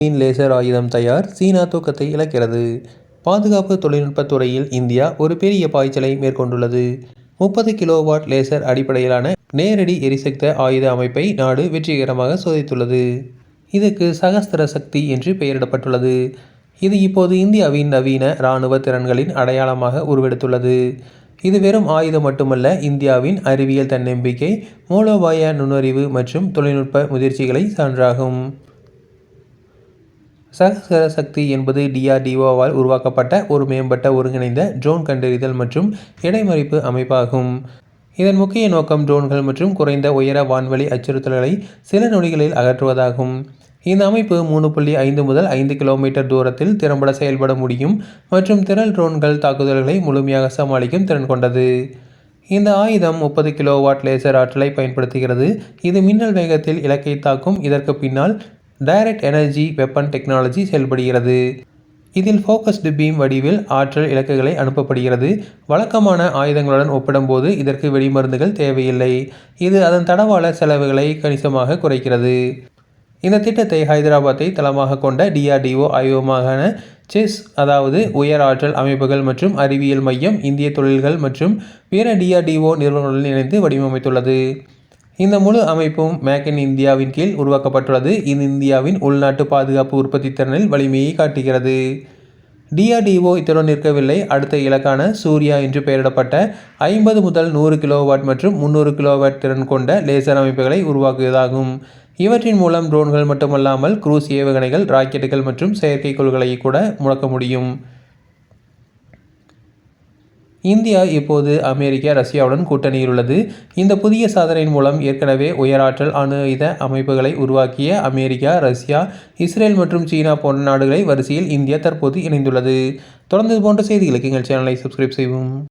Laser ஆயுதம் தயார், சீனா தூக்கத்தை இழக்கிறது. பாதுகாப்பு தொழில்நுட்பத் துறையில் இந்தியா ஒரு பெரிய பாய்ச்சலை மேற்கொண்டுள்ளது. 30 கிலோவாட் லேசர் அடிப்படையிலான நேரடி எரிசக்தி ஆயுத அமைப்பை நாடு வெற்றிகரமாக சோதித்துள்ளது. இதுக்கு சகஸ்திர சக்தி என்று பெயரிடப்பட்டுள்ளது. இது இப்போது இந்தியாவின் நவீன இராணுவ திறன்களின் அடையாளமாக உருவெடுத்துள்ளது. இது வெறும் ஆயுதம் மட்டுமல்ல, இந்தியாவின் அறிவியல் தன்னம்பிக்கை, மூலோபாய நுண்ணறிவு மற்றும் தொழில்நுட்ப முயற்சிகளை சான்றாகும். சகஸ்திர சக்தி என்பது DRDOவால் உருவாக்கப்பட்ட ஒரு மேம்பட்ட ஒருங்கிணைந்த ட்ரோன் கண்டறிதல் மற்றும் இடைமறிப்பு அமைப்பாகும். இதன் முக்கிய நோக்கம் ட்ரோன்கள் மற்றும் குறைந்த உயர வான்வெளி அச்சுறுத்தல்களை சில நொடிகளில் அகற்றுவதாகும். இந்த அமைப்பு 3.5 முதல் 5 கிலோமீட்டர் தூரத்தில் திறம்பட செயல்பட முடியும் மற்றும் திரள் ட்ரோன்கள் தாக்குதல்களை முழுமையாக சமாளிக்கும் திறன் கொண்டது. இந்த ஆயுதம் 30 கிலோவாட் லேசர் ஆற்றலை பயன்படுத்துகிறது. இது மின்னல் வேகத்தில் இலக்கை தாக்கும். இதற்கு பின்னால் டைரக்ட் எனர்ஜி வெப்பன் டெக்னாலஜி செயல்படுகிறது. இதில் ஃபோகஸ்டு பீம் வடிவில் ஆற்றல் இலக்குகளை அனுப்பப்படுகிறது. வழக்கமான ஆயுதங்களுடன் ஒப்பிடும்போது இதற்கு வெடிமருந்துகள் தேவையில்லை. இது அதன் தடவாள செலவுகளை கணிசமாக குறைக்கிறது. இந்த திட்டத்தை ஹைதராபாத்தை தளமாக கொண்ட DRDO ஆய்வகமான செஸ், அதாவது உயர் ஆற்றல் அமைப்புகள் மற்றும் அறிவியல் மையம், இந்திய தொழில்கள் மற்றும் பிற DRDO நிறுவனங்களுடன் இணைந்து வடிவமைத்துள்ளது. இந்த முழு அமைப்பும் மேக் இன் இந்தியாவின் கீழ் உருவாக்கப்பட்டுள்ளது. இது இந்தியாவின் உள்நாட்டு பாதுகாப்பு உற்பத்தி திறனில் வலிமையை காட்டுகிறது. DRDO இத்துடன் நிற்கவில்லை. அடுத்த இலக்கான சூர்யா என்று பெயரிடப்பட்ட 50 முதல் 100 கிலோவாட் மற்றும் 300 கிலோவாட் திறன் கொண்ட லேசர் அமைப்புகளை உருவாக்குவதாகும். இவற்றின் மூலம் ட்ரோன்கள் மட்டுமல்லாமல் குரூஸ் ஏவுகணைகள், ராக்கெட்டுகள் மற்றும் செயற்கைக்கோள்களை கூட முடக்க முடியும். இந்தியா இப்போது அமெரிக்கா, ரஷ்யாவுடன் கூட்டணியில் உள்ளது. இந்த புதிய சாதனையின் மூலம் ஏற்கனவே உயராற்றல் அணுஆயுத அமைப்புகளை உருவாக்கிய அமெரிக்கா, ரஷ்யா, இஸ்ரேல் மற்றும் சீனா போன்ற நாடுகளை வரிசையில் இந்தியா தற்போது இணைந்துள்ளது. தொடர்ந்து இது போன்ற செய்திகளுக்கு எங்கள் சேனலை சப்ஸ்கிரைப் செய்யவும்.